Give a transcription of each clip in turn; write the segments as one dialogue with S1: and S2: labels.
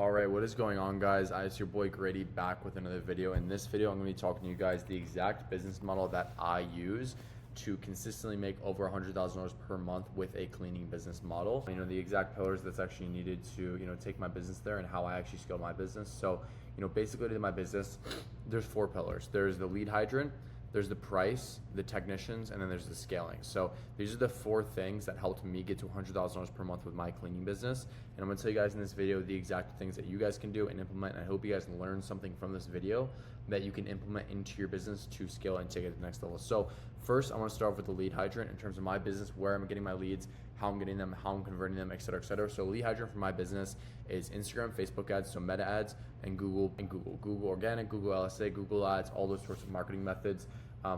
S1: Alright, what is going on, guys? It's your boy Grady back with another video. In this video, I'm going to be talking to you guys the exact business model that I use to consistently make over $100,000 per month with a cleaning business model. You know, the exact pillars that's actually needed to, take my business there and how I actually scale my business. So, basically to my business, there's 4 pillars. There's the lead hydrant, there's the price, the technicians, and then there's the scaling. So these are the 4 things that helped me get to $100,000 per month with my cleaning business. And I'm gonna tell you guys in this video the exact things that you guys can do and implement. And I hope you guys learn something from this video that you can implement into your business to scale and take it to the next level. So first, I wanna start off with the lead hydrant in terms of my business, where I'm getting my leads, how I'm getting them, how I'm converting them, et cetera, et cetera. So lead hydrant for my business is Instagram, Facebook ads, so Meta ads, and Google organic, Google LSA, Google ads, all those sorts of marketing methods.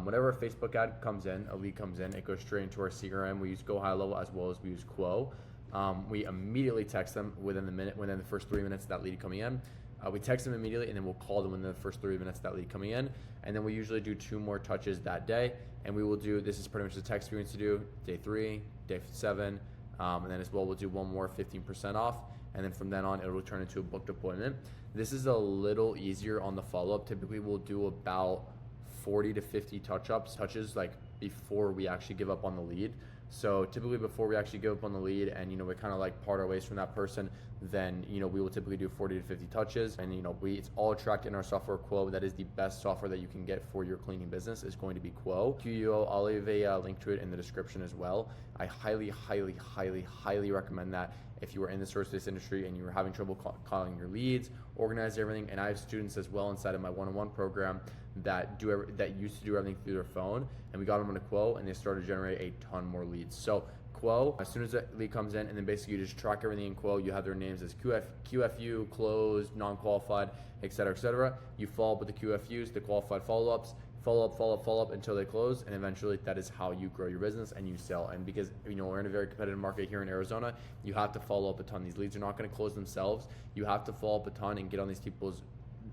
S1: Whenever a Facebook ad comes in, a lead comes in, it goes straight into our CRM. We use Go High Level as well as we use Quo. We immediately text them within the first 3 minutes of that lead coming in. We text them immediately, and then we'll call them within the first 3 minutes of that lead coming in. And then we usually do 2 more touches that day. And we will do, this is pretty much the text experience to do, day 3, day 7, and then as well, we'll do 1 more 15% off. And then from then on, it will turn into a booked appointment. This is a little easier on the follow-up. Typically, we'll do about 40 to 50 touches like before we actually give up on the lead. So typically before we actually give up on the lead and we kind of like part our ways from that person, then we will typically do 40 to 50 touches, and it's all tracked in our software Quo. That is the best software that you can get for your cleaning business, is going to be Quo. QUO, I'll leave a link to it in the description as well. I highly recommend that if you are in the service industry and you are having trouble calling your leads, organize everything. And I have students as well inside of my one-on-one program that used to do everything through their phone, and we got them on a Quo, and they started to generate a ton more leads. So Quo, as soon as that lead comes in, and then basically you just track everything in Quo. You have their names as QFU, closed, non-qualified, et cetera, et cetera. You follow up with the QFUs, the qualified follow-ups, follow up until they close, and eventually that is how you grow your business and you sell. And because we're in a very competitive market here in Arizona, you have to follow up a ton. These leads are not going to close themselves. You have to follow up a ton and get on these people's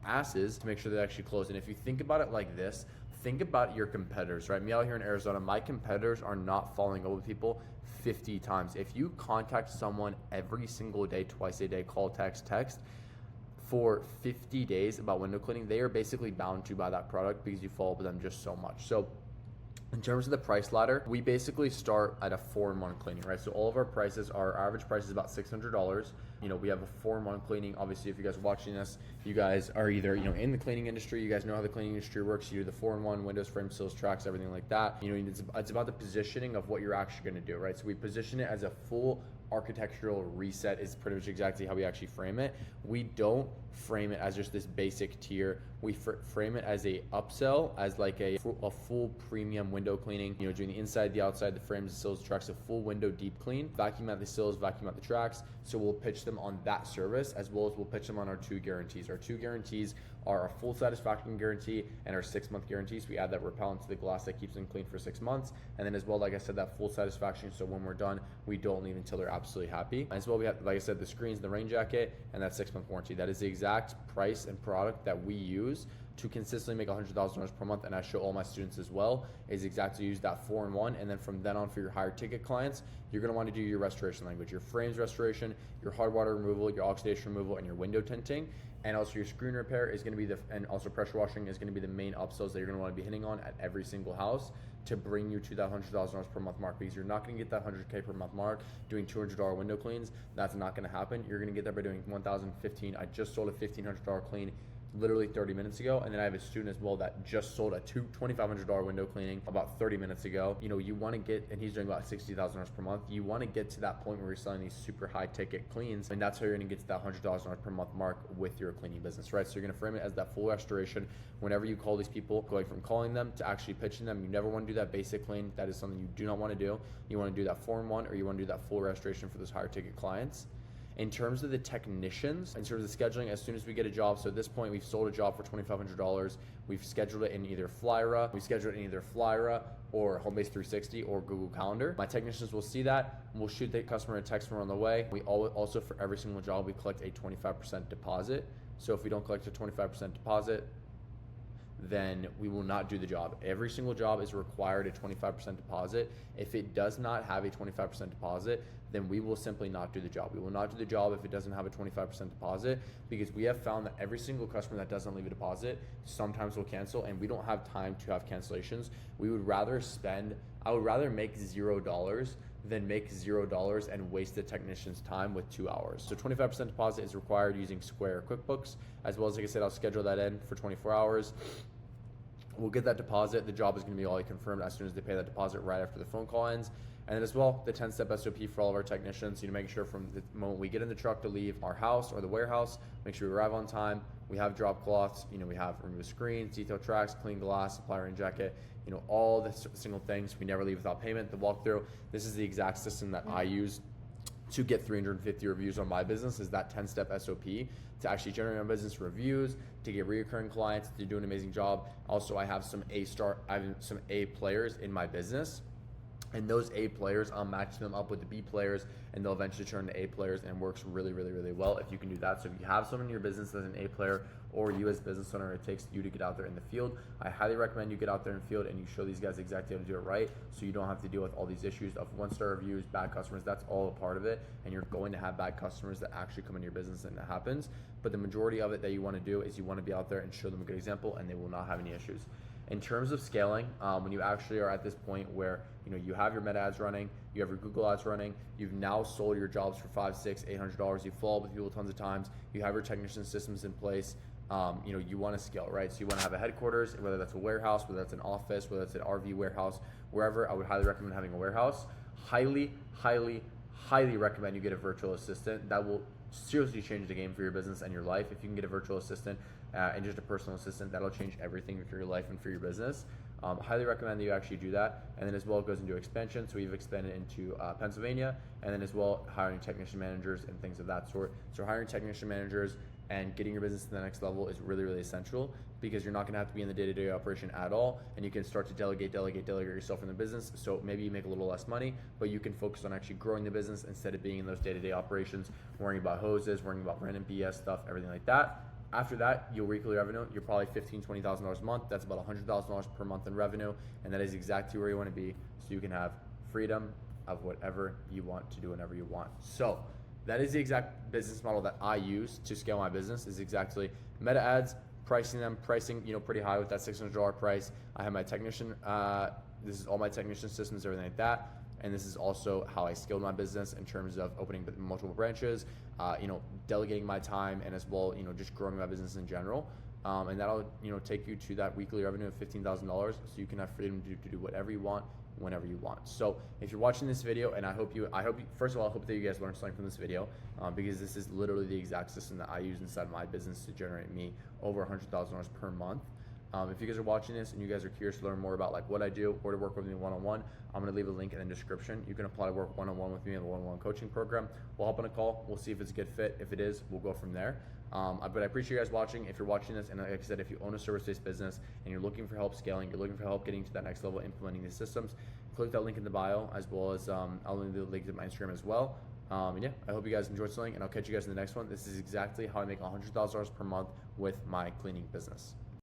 S1: asses to make sure they actually close. And if you think about it like this, think about your competitors, right? Me out here in Arizona, my competitors are not following up with people 50 times. If you contact someone every single day, twice a day, call, text, for 50 days about window cleaning, they are basically bound to buy that product because you follow up with them just so much. So in terms of the price ladder, we basically start at a 4-in-1 cleaning, right? So all of our prices, our average price is about $600. We have a 4-in-1 cleaning. Obviously, if you guys are watching this, you guys are either, in the cleaning industry, you guys know how the cleaning industry works. You do the 4-in-1, windows, frames, sills, tracks, everything like that. It's about the positioning of what you're actually gonna do, right? So we position it as a full architectural reset is pretty much exactly how we actually frame it. We don't frame it as just this basic tier. We frame it as a upsell, as like a full premium window cleaning, doing the inside, the outside, the frames, the sills, the tracks, a full window deep clean, vacuum out the sills, vacuum out the tracks. So we'll pitch them on that service, as well as we'll pitch them on our 2 guarantees. Our 2 guarantees are our full satisfaction guarantee and our 6-month guarantees. We add that repellent to the glass that keeps them clean for 6 months. And then as well, like I said, that full satisfaction. So when we're done, we don't leave until they're absolutely happy. As well, we have, like I said, the screens, the rain jacket, and that 6-month warranty. That is the exact price and product that we use to consistently make $100,000 per month. And I show all my students as well, is exactly use that 4-in-1. And then from then on, for your higher ticket clients, you're gonna want to do your restoration language, your frames restoration, your hard water removal, your oxidation removal, and your window tinting. And also your screen repair is going to be and also pressure washing is going to be the main upsells that you're going to want to be hitting on at every single house to bring you to that $100,000 per month mark, because you're not going to get that $100K per month mark doing $200 window cleans. That's not going to happen. You're going to get there by doing $1,015. I just sold a $1,500 clean literally 30 minutes ago, and then I have a student as well that just sold a $2,500 window cleaning about 30 minutes ago. You want to get, and he's doing about $60,000 per month. You want to get to that point where you're selling these super high ticket cleans, and that's how you're going to get to that $100,000 per month mark with your cleaning business, right? So you're going to frame it as that full restoration. Whenever you call these people, going from calling them to actually pitching them, you never want to do that basic clean. That is something you do not want to do. You want to do that 4-in-1, or you want to do that full restoration for those higher ticket clients. In terms of the technicians, in terms of the scheduling, as soon as we get a job, so at this point we've sold a job for $2,500, we've scheduled it in either Flyra, or Homebase 360 or Google Calendar. My technicians will see that. We'll shoot the customer a text when we're on the way. We also, for every single job, we collect a 25% deposit. So if we don't collect a 25% deposit, then we will not do the job. Every single job is required a 25% deposit. If it does not have a 25% deposit, then we will simply not do the job. We will not do the job if it doesn't have a 25% deposit, because we have found that every single customer that doesn't leave a deposit sometimes will cancel, and we don't have time to have cancellations. I would rather make $0 than make $0 and waste the technician's time with 2 hours. So 25% deposit is required using Square QuickBooks, as well as, like I said, I'll schedule that in for 24 hours. We'll get that deposit. The job is going to be all confirmed as soon as they pay that deposit right after the phone call ends. And then as well, the 10-step SOP for all of our technicians. Make sure from the moment we get in the truck to leave our house or the warehouse, make sure we arrive on time. We have drop cloths, we have remove screens, detail tracks, clean glass, supply rain jacket, all the single things. We never leave without payment. The walkthrough, this is the exact system that I use to get 350 reviews on my business, is that 10-step SOP to actually generate my business reviews, to get reoccurring clients, to do an amazing job. Also, I have some A players in my business, and those A players, I'll match them up with the B players, and they'll eventually turn to A players, and works really, really, really well if you can do that. So if you have someone in your business that's an A player, or you as a business owner, it takes you to get out there in the field, I highly recommend you get out there in the field and you show these guys exactly how to do it right, so you don't have to deal with all these issues of 1-star reviews, bad customers. That's all a part of it, and you're going to have bad customers that actually come into your business, and it happens. But the majority of it that you want to do is you want to be out there and show them a good example, and they will not have any issues. In terms of scaling, when you actually are at this point where you have your Meta ads running, you have your Google ads running, you've now sold your jobs for $500, $600, $800, you've followed with people tons of times, you have your technician systems in place, you want to scale, right? So you want to have a headquarters, whether that's a warehouse, whether that's an office, whether that's an RV warehouse, wherever. I would highly recommend having a warehouse. Highly, highly, highly recommend you get a virtual assistant. That will seriously change the game for your business and your life. If you can get a virtual assistant and just a personal assistant, that'll change everything for your life and for your business. Highly recommend that you actually do that. And then as well, it goes into expansion. So we've expanded into Pennsylvania, and then as well hiring technician managers and things of that sort. So hiring technician managers and getting your business to the next level is really, really essential, because you're not going to have to be in the day-to-day operation at all, and you can start to delegate yourself in the business. So maybe you make a little less money, but you can focus on actually growing the business instead of being in those day-to-day operations, worrying about hoses, worrying about random BS stuff, everything like that. After that, your weekly revenue, you're probably $15,000, $20,000 a month. That's about $100,000 per month in revenue, and that is exactly where you want to be, so you can have freedom of whatever you want to do whenever you want. So that is the exact business model that I use to scale my business, is exactly Meta ads, pricing pretty high with that $600 price. I have my technician, this is all my technician systems, everything like that. And this is also how I scaled my business in terms of opening multiple branches, delegating my time, and as well, just growing my business in general. And that'll, take you to that weekly revenue of $15,000, so you can have freedom to do whatever you want, whenever you want. So if you're watching this video, and I hope first of all, I hope that you guys learned something from this video, because this is literally the exact system that I use inside my business to generate me over $100,000 per month. If you guys are watching this and you guys are curious to learn more about what I do or to work with me one-on-one, I'm going to leave a link in the description. You can apply to work one-on-one with me in the one-on-one coaching program. We'll hop on a call. We'll see if it's a good fit. If it is, we'll go from there. But I appreciate you guys watching. If you're watching this, and like I said, if you own a service-based business and you're looking for help scaling, you're looking for help getting to that next level, implementing these systems, click that link in the bio, as well as I'll leave the link to my Instagram as well. And yeah, I hope you guys enjoyed something, and I'll catch you guys in the next one. This is exactly how I make $100,000 per month with my cleaning business.